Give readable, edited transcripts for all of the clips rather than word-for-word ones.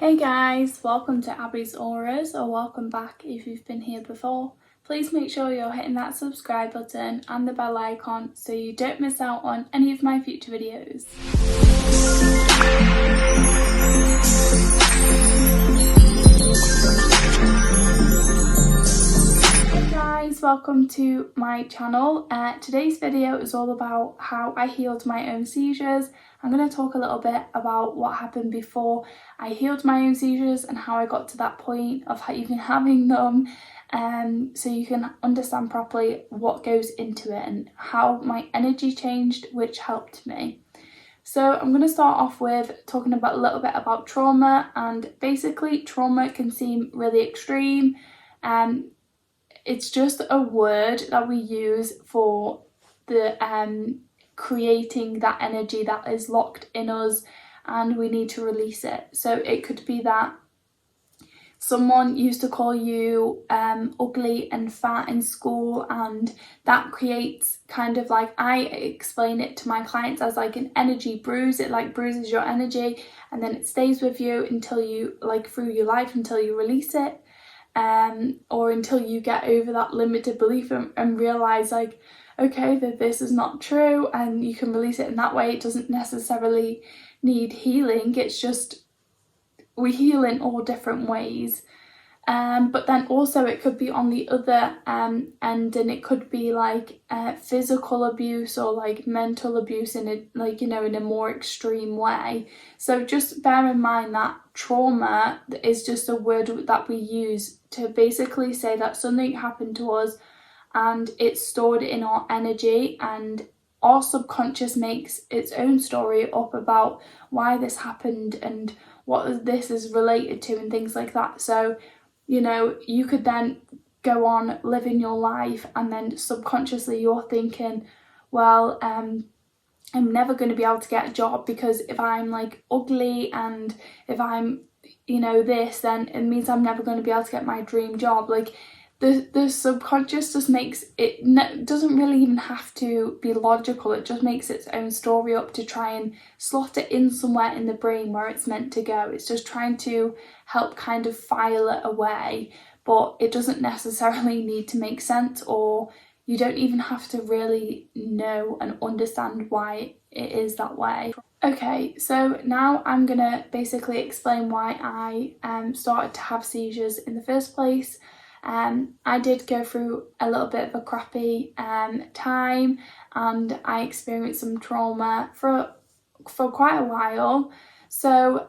Hey guys, welcome to Abby's Auras, or welcome back if you've been here before. Please make sure you're hitting that subscribe button and the bell icon so you don't miss out on any of my future videos. Hey guys, welcome to my channel. Today's video is all about how I healed my own seizures. I'm going to talk a little bit about what happened before I healed my own seizures and how I got to that point of even having them, so you can understand properly what goes into it and how my energy changed, which helped me. So I'm going to start off with talking about a little bit about trauma, and basically trauma can seem really extreme. It's just a word that we use for the creating that energy that is locked in us and we need to release it. So it could be that someone used to call you ugly and fat in school, and that creates kind of like, I explain it to my clients as like an energy bruise. It like bruises your energy and then it stays with you until you, like, through your life, until you release it, or until you get over that limited belief and realize, like, okay, that this is not true, and you can release it in that way. It doesn't necessarily need healing, it's just we heal in all different ways. But then also it could be on the other end, and it could be like physical abuse or like mental abuse in a, like, you know, in a more extreme way. So just bear in mind that trauma is just a word that we use to basically say that something happened to us and it's stored in our energy, and our subconscious makes its own story up about why this happened and what this is related to and things like that. So, you know, you could then go on living your life and then subconsciously you're thinking, well, I'm never going to be able to get a job because if I'm like ugly and if I'm, you know, this, then it means I'm never going to be able to get my dream job. Like, the subconscious just makes it, doesn't really even have to be logical. It just makes its own story up to try and slot it in somewhere in the brain where it's meant to go. It's just trying to help kind of file it away, but it doesn't necessarily need to make sense, or you don't even have to really know and understand why it is that way. Okay, so now I'm gonna basically explain why I started to have seizures in the first place. I did go through a little bit of a crappy time, and I experienced some trauma for quite a while. So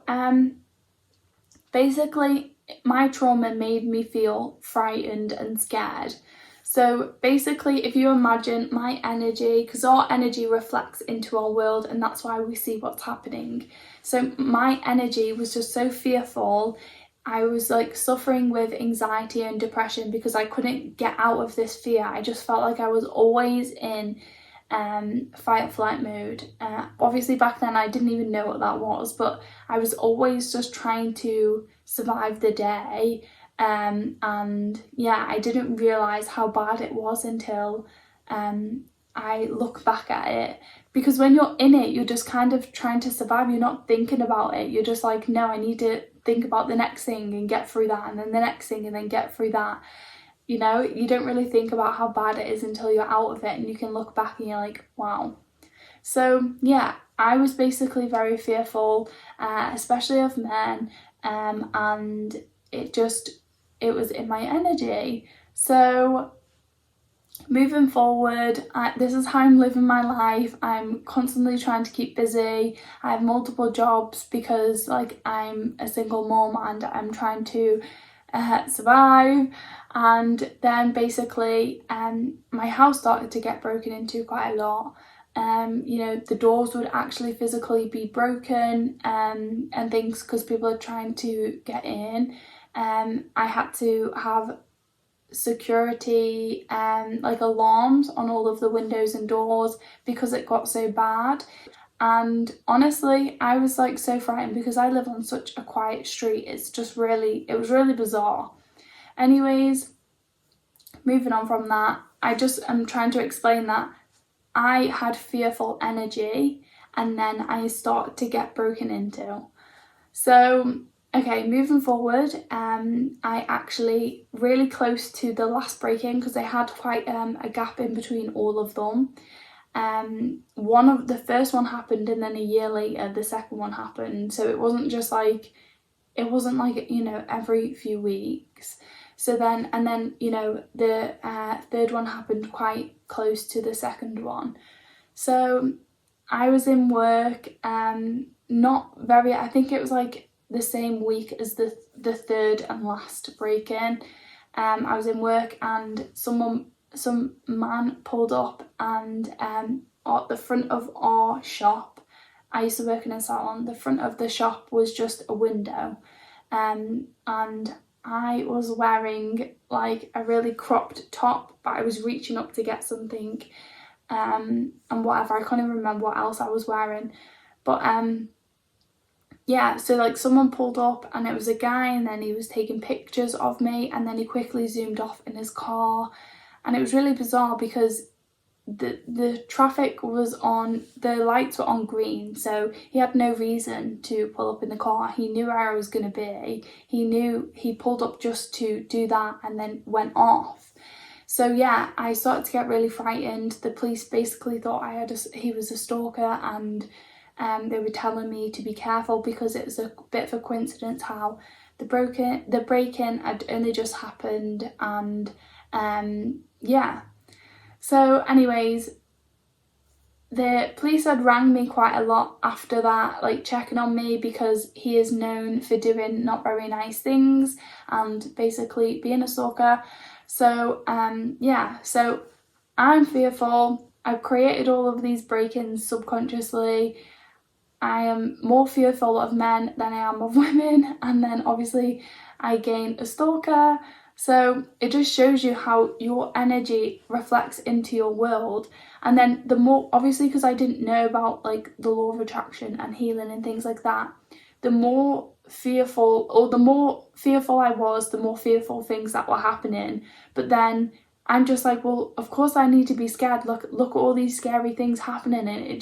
basically my trauma made me feel frightened and scared. So basically, if you imagine my energy, because our energy reflects into our world and that's why we see what's happening. So my energy was just so fearful. I was like suffering with anxiety and depression because I couldn't get out of this fear. I just felt like I was always in fight or flight mode. Obviously back then I didn't even know what that was, but I was always just trying to survive the day. And yeah, I didn't realise how bad it was until I look back at it, because when you're in it, you're just kind of trying to survive. You're not thinking about it. You're just like, no, I need to think about the next thing and get through that, and then the next thing and then get through that. You know, you don't really think about how bad it is until you're out of it and you can look back and you're like, wow. So yeah, I was basically very fearful, especially of men, and it was in my energy. So moving forward, this is how I'm living my life. I'm constantly trying to keep busy. I have multiple jobs because, like, I'm a single mom and I'm trying to survive. And then basically my house started to get broken into quite a lot. You know, the doors would actually physically be broken and things because people are trying to get in. I had to have security like alarms on all of the windows and doors because it got so bad. And honestly, I was like so frightened because I live on such a quiet street. It was really bizarre. Anyways, moving on from that, I just am trying to explain that I had fearful energy and then I started to get broken into. So Okay, moving forward, I actually really close to the last break-in, because they had quite a gap in between all of them. The first one happened, and then a year later the second one happened, so it wasn't like every few weeks. So then the third one happened quite close to the second one. So I was in work, I think it was like the same week as the third and last break-in. I was in work, and some man pulled up, and at the front of our shop, I used to work in a salon, the front of the shop was just a window, and I was wearing like a really cropped top, but I was reaching up to get something, and whatever, I can't even remember what else I was wearing, but yeah, so like someone pulled up, and it was a guy, and then he was taking pictures of me, and then he quickly zoomed off in his car, and it was really bizarre because the traffic was on, the lights were on green, so he had no reason to pull up in the car. He knew where I was going to be. He knew he pulled up just to do that and then went off. So yeah, I started to get really frightened. The police basically thought he was a stalker, and they were telling me to be careful, because it was a bit of a coincidence how the break-in had only just happened, and yeah. So anyways, the police had rang me quite a lot after that, like checking on me, because he is known for doing not very nice things and basically being a stalker. So yeah, so I'm fearful. I've created all of these break-ins subconsciously. I am more fearful of men than I am of women, and then obviously I gain a stalker. So it just shows you how your energy reflects into your world. And then the more, obviously, because I didn't know about like the law of attraction and healing and things like that, the more fearful I was, the more fearful things that were happening. But then I'm just like, well, of course I need to be scared. Look at all these scary things happening, and it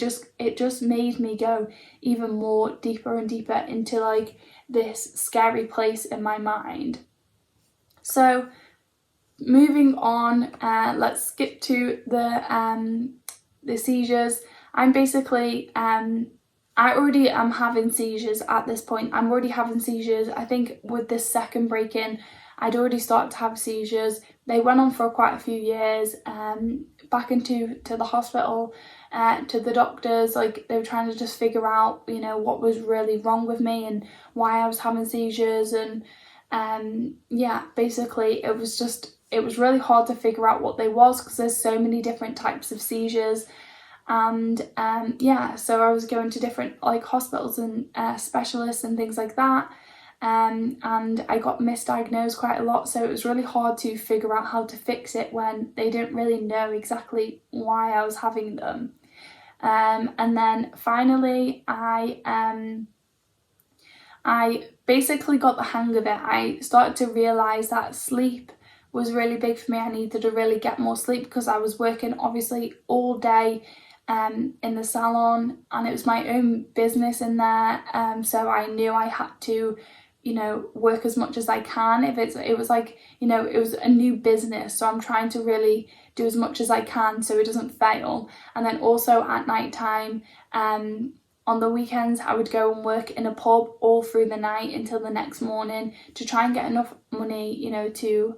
just made me go even more deeper and deeper into like this scary place in my mind. So moving on, let's skip to the seizures. I'm basically I already am having seizures at this point. I'm already having seizures. I think with this second break-in, I'd already started to have seizures. They went on for quite a few years. Back into the hospital, to the doctors, like they were trying to just figure out, what was really wrong with me and why I was having seizures, and yeah, basically it was really hard to figure out what they was, because there's so many different types of seizures. And yeah, so I was going to different like hospitals and specialists and things like that, and I got misdiagnosed quite a lot, so it was really hard to figure out how to fix it when they didn't really know exactly why I was having them. And then finally I basically got the hang of it. I started to realise that sleep was really big for me. I needed to really get more sleep, because I was working obviously all day in the salon, and it was my own business in there, so I knew I had to work as much as I can. It was like, it was a new business, so I'm trying to really do as much as I can so it doesn't fail. And then also at night time, on the weekends, I would go and work in a pub all through the night until the next morning to try and get enough money, to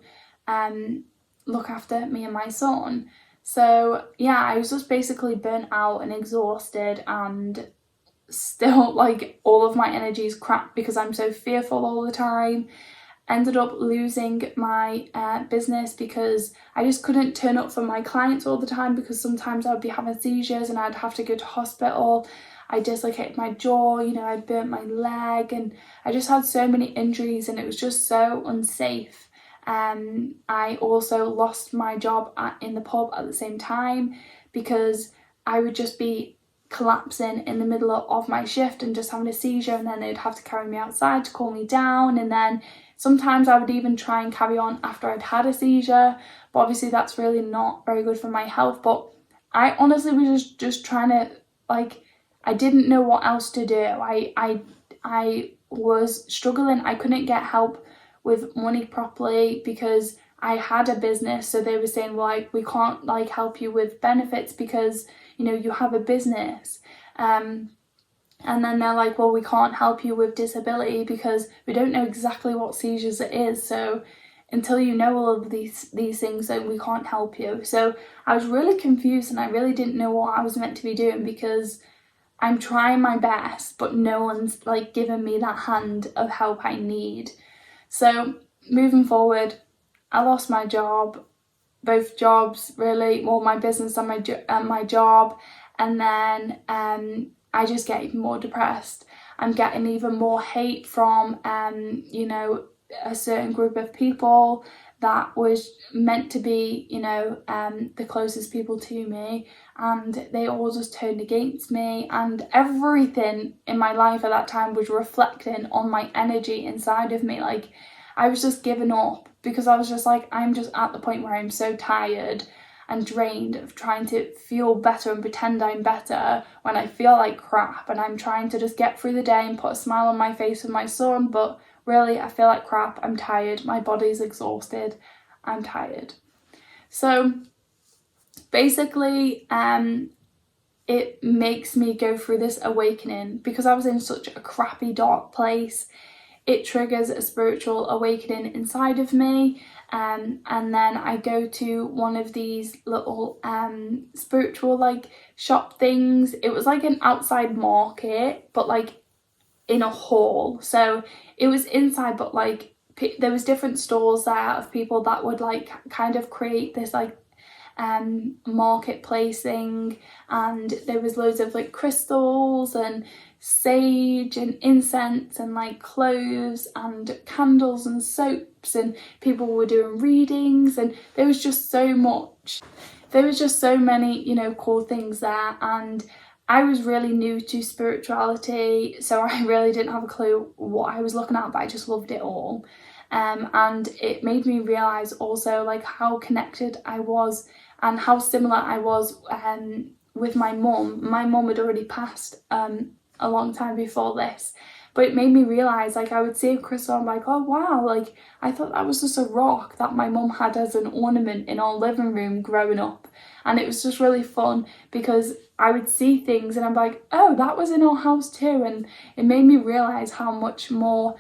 look after me and my son. So yeah, I was just basically burnt out and exhausted, and still like all of my energy is crap because I'm so fearful all the time. Ended up losing my business because I just couldn't turn up for my clients all the time, because sometimes I'd be having seizures and I'd have to go to hospital. I dislocated my jaw, I'd burnt my leg, and I just had so many injuries, and it was just so unsafe. I also lost my job in the pub at the same time, because I would just be collapsing in the middle of my shift and just having a seizure, and then they'd have to carry me outside to calm me down, and then sometimes I would even try and carry on after I'd had a seizure, but obviously that's really not very good for my health. But I honestly was just trying to, I didn't know what else to do. I I was struggling. I couldn't get help with money properly because I had a business. So they were saying, well, like, we can't like help you with benefits because, you know, you have a business. And then they're like, well, we can't help you with disability because we don't know exactly what seizures it is. So until you know all of these things, then we can't help you. So I was really confused and I really didn't know what I was meant to be doing because I'm trying my best, but no one's like given me that hand of help I need. So moving forward, I lost my job, both jobs really, well, my business and my job, and then I just get even more depressed. I'm getting even more hate from you know, a certain group of people that was meant to be, you know, the closest people to me, and they all just turned against me, and everything in my life at that time was reflecting on my energy inside of me. Like, I was just giving up because I was just like, I'm just at the point where I'm so tired and drained of trying to feel better and pretend I'm better when I feel like crap, and I'm trying to just get through the day and put a smile on my face with my son, but really I feel like crap. I'm tired, my body's exhausted, I'm tired. So basically it makes me go through this awakening because I was in such a crappy, dark place. It triggers a spiritual awakening inside of me, and then I go to one of these little spiritual like shop things. It was like an outside market, but like in a hall. So it was inside, but like there was different stalls there of people that would like kind of create this like marketplace thing, and there was loads of like crystals and sage and incense and like cloves and candles and soaps, and people were doing readings, and there was just so much. There was just so many, you know, cool things there, and I was really new to spirituality, so I really didn't have a clue what I was looking at, but I just loved it all. And it made me realise also like how connected I was and how similar I was with my mum. My mum had already passed a long time before this, but it made me realise, like, I would see a crystal and I'm like, oh wow, like I thought that was just a rock that my mum had as an ornament in our living room growing up. And it was just really fun because I would see things and I'm like, oh, that was in our house too. And it made me realise how much more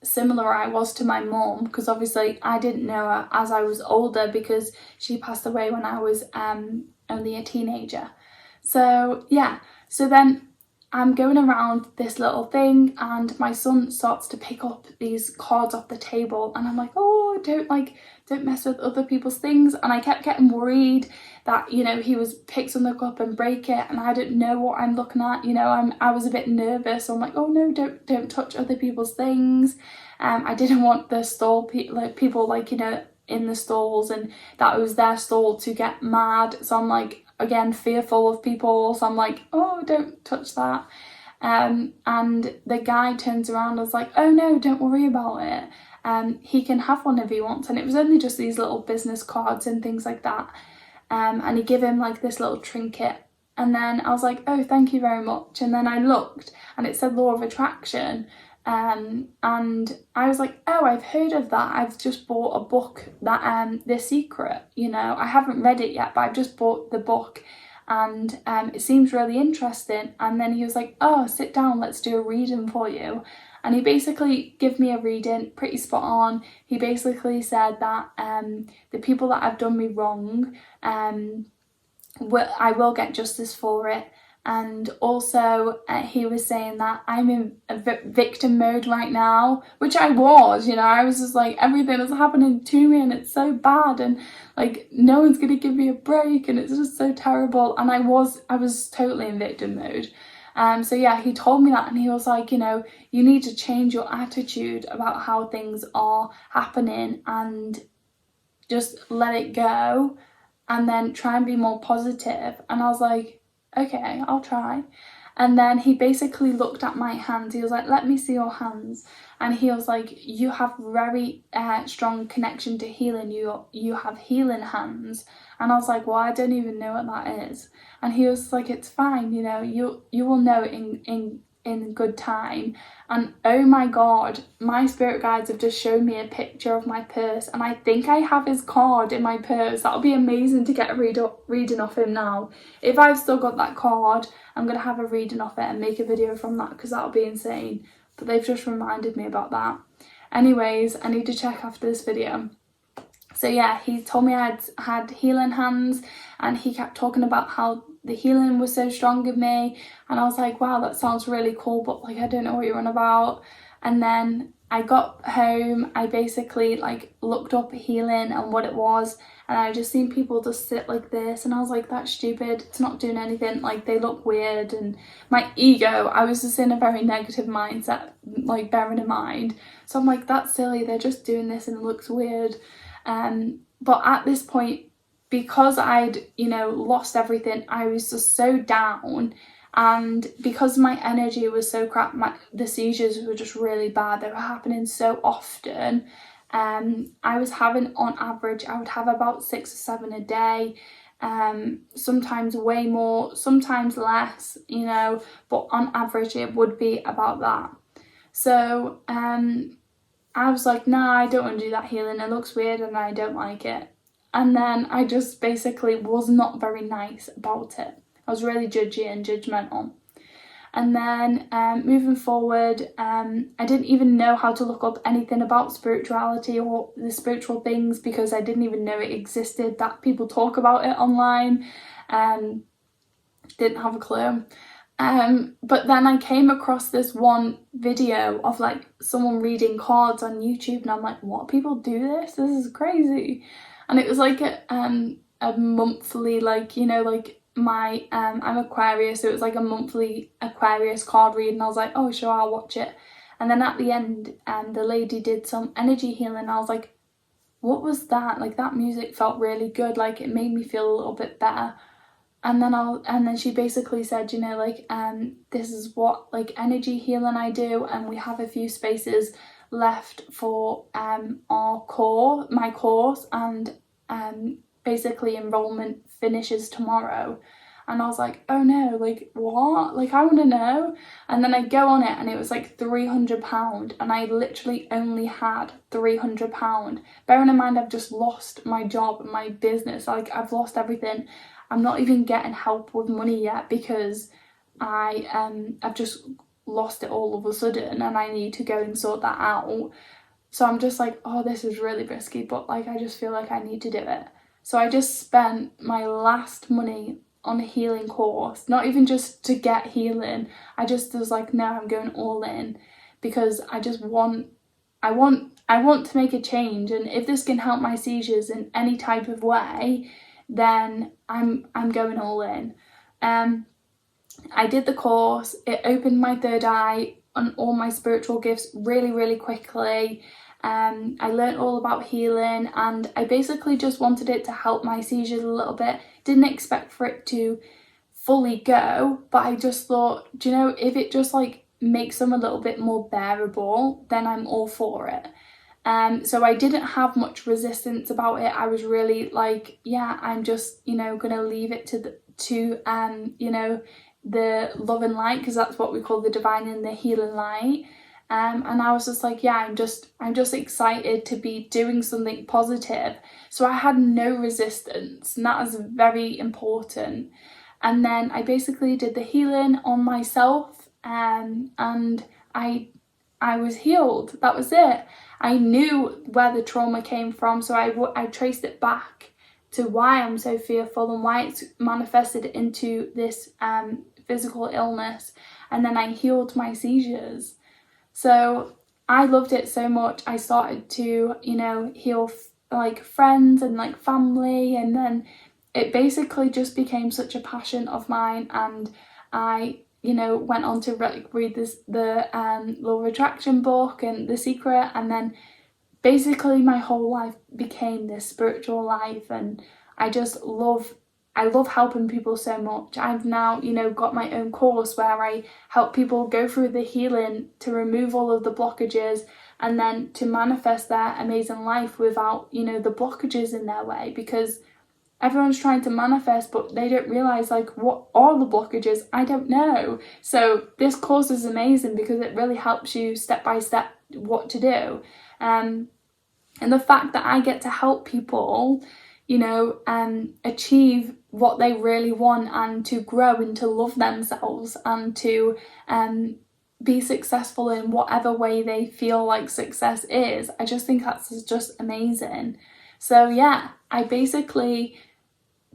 similar I was to my mum, because obviously I didn't know her as I was older because she passed away when I was only a teenager. So yeah, so then I'm going around this little thing and my son starts to pick up these cards off the table, and I'm like, oh, don't mess with other people's things. And I kept getting worried that, you know, he was pick something up and break it, and I didn't know what I'm looking at, you know. I was a bit nervous, so I'm like, oh no, don't touch other people's things. I didn't want the stall people like, you know, in the stalls, and that was their stall, to get mad. So I'm like, again, fearful of people, so I'm like, oh, don't touch that. And the guy turns around and was like, oh no, don't worry about it. He can have one if he wants. And it was only just these little business cards and things like that. And he gave him like this little trinket. And then I was like, oh, thank you very much. And then I looked and it said Law of Attraction. And I was like, oh, I've heard of that. I've just bought a book, that The Secret, you know. I haven't read it yet, but I've just bought the book, and it seems really interesting. And then he was like, oh, sit down, let's do a reading for you. And he basically gave me a reading, pretty spot on. He basically said that the people that have done me wrong, I will get justice for it. And also he was saying that I'm in a victim mode right now, which I was, you know. I was just like, everything is happening to me and it's so bad, and like no one's gonna give me a break, and it's just so terrible. And I was totally in victim mode. So yeah, he told me that, and he was like, you know, you need to change your attitude about how things are happening and just let it go, and then try and be more positive. And I was like, okay, I'll try. And then he basically looked at my hands. He was like, let me see your hands. And he was like, you have very strong connection to healing. You have healing hands. And I was like, well, I don't even know what that is. And he was like, it's fine, you know, you will know in in good time. And oh my god, my spirit guides have just shown me a picture of my purse, and I think I have his card in my purse. That would be amazing to get a reading off him now. If I've still got that card, I'm going to have a reading off it and make a video from that, because that would be insane. But they've just reminded me about that. Anyways, I need to check after this video. So yeah, he told me I had healing hands, and he kept talking about how the healing was so strong in me, and I was like, wow, that sounds really cool, but like I don't know what you're on about. And then I got home, I basically like looked up healing and what it was, and I just seen people just sit like this, and I was like, that's stupid, it's not doing anything, like they look weird. And my ego, I was just in a very negative mindset, like bearing in mind, so I'm like, that's silly, they're just doing this and it looks weird. But at this point, because I'd, lost everything, I was just so down, and because my energy was so crap, the seizures were just really bad, they were happening so often. I was having, on average, I would have about 6 or 7 a day, sometimes way more, sometimes less, but on average it would be about that. So I was like, nah, I don't want to do that healing, it looks weird and I don't like it. And then I just basically was not very nice about it. I was really judgy and judgmental. And then moving forward, I didn't even know how to look up anything about spirituality or the spiritual things, because I didn't even know it existed, that people talk about it online. Didn't have a clue. But then I came across this one video of like someone reading cards on YouTube, and I'm like, what, people do this? This is crazy. And it was like a monthly, like, like my I'm Aquarius, so it was like a monthly Aquarius card reading. I was like, oh sure, I'll watch it. And then at the end, the lady did some energy healing. I was like, what was that? Like, that music felt really good, like it made me feel a little bit better. And then she basically said, this is what like energy healing I do, and we have a few spaces left for my course, and basically enrollment finishes tomorrow. And I was like, oh no, like what? Like I want to know. And then I go on it, and it was like £300, and I literally only had £300. Bearing in mind, I've just lost my job and my business, like I've lost everything. I'm not even getting help with money yet, because I've just lost it all of a sudden, and I need to go and sort that out. So I'm just like, oh, this is really risky, but like I just feel like I need to do it. So I just spent my last money on a healing course, not even just to get healing. I just was like, no, I'm going all in, because I want to make a change, and if this can help my seizures in any type of way, then I'm going all in. I did the course, it opened my third eye on all my spiritual gifts really, really quickly. I learned all about healing, and I basically just wanted it to help my seizures a little bit. Didn't expect for it to fully go, but I just thought, if it just like makes them a little bit more bearable, then I'm all for it. So I didn't have much resistance about it. I was really like, yeah, I'm just, gonna leave it to the love and light, because that's what we call the divine and the healing light. And I was just like, yeah, I'm just excited to be doing something positive. So I had no resistance, and that is very important. And then I basically did the healing on myself, and I was healed. That was it. I knew where the trauma came from, so I traced it back to why I'm so fearful and why it's manifested into this physical illness, and then I healed my seizures. So I loved it so much. I started to, heal like friends and like family, and then it basically just became such a passion of mine, and I went on to read the Law of Attraction book and The Secret, and then basically my whole life became this spiritual life, and I love helping people so much. I've now, got my own course where I help people go through the healing to remove all of the blockages, and then to manifest their amazing life without, the blockages in their way, because everyone's trying to manifest, but they don't realize like what are the blockages. I don't know. So this course is amazing because it really helps you step by step what to do. And the fact that I get to help people, you know, achieve what they really want and to grow and to love themselves and to be successful in whatever way they feel like success is, I just think that's just amazing. So yeah, I basically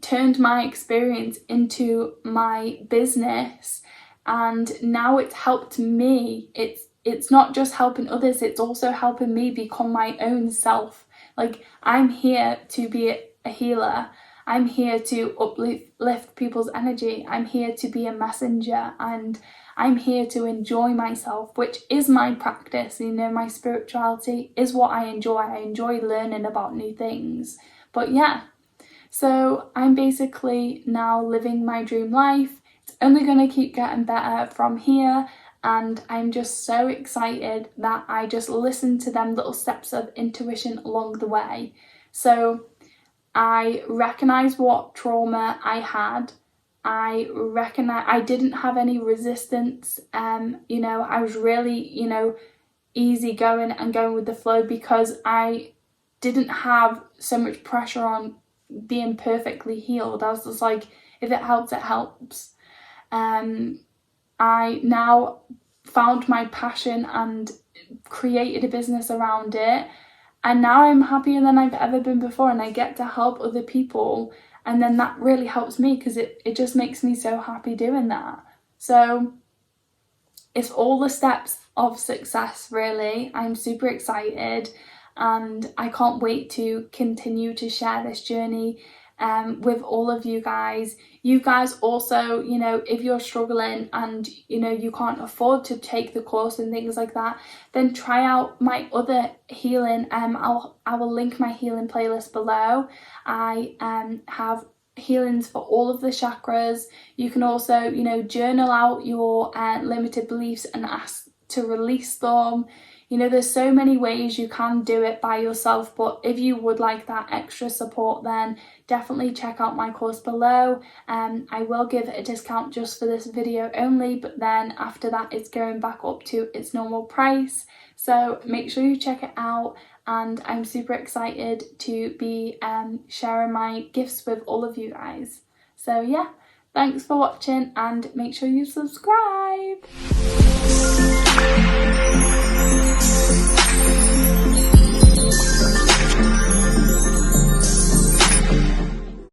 turned my experience into my business, and now it's helped me. It's not just helping others, it's also helping me become my own self. Like, I'm here to be a healer. I'm here to uplift people's energy. I'm here to be a messenger, and I'm here to enjoy myself, which is my practice. You know, my spirituality is what I enjoy. I enjoy learning about new things. But yeah, so I'm basically now living my dream life. It's only going to keep getting better from here. And I'm just so excited that I just listened to them little steps of intuition along the way. So I recognize what trauma I had. I recognize I didn't have any resistance. You know, I was really, you know, easy going and going with the flow because I didn't have so much pressure on being perfectly healed. I was just like, if it helps, it helps. I now found my passion and created a business around it, and now I'm happier than I've ever been before, and I get to help other people, and then that really helps me because it just makes me so happy doing that. So it's all the steps of success, really. I'm super excited and I can't wait to continue to share this journey with all of you guys. You guys also, you know, if you're struggling and, you know, you can't afford to take the course and things like that, then try out my other healing. I will link my healing playlist below. I have healings for all of the chakras. You can also, you know, journal out your limited beliefs and ask to release them. You know, there's so many ways you can do it by yourself, but if you would like that extra support, then definitely check out my course below. I will give a discount just for this video only, but then after that it's going back up to its normal price. So make sure you check it out, and I'm super excited to be sharing my gifts with all of you guys. So yeah, thanks for watching and make sure you subscribe.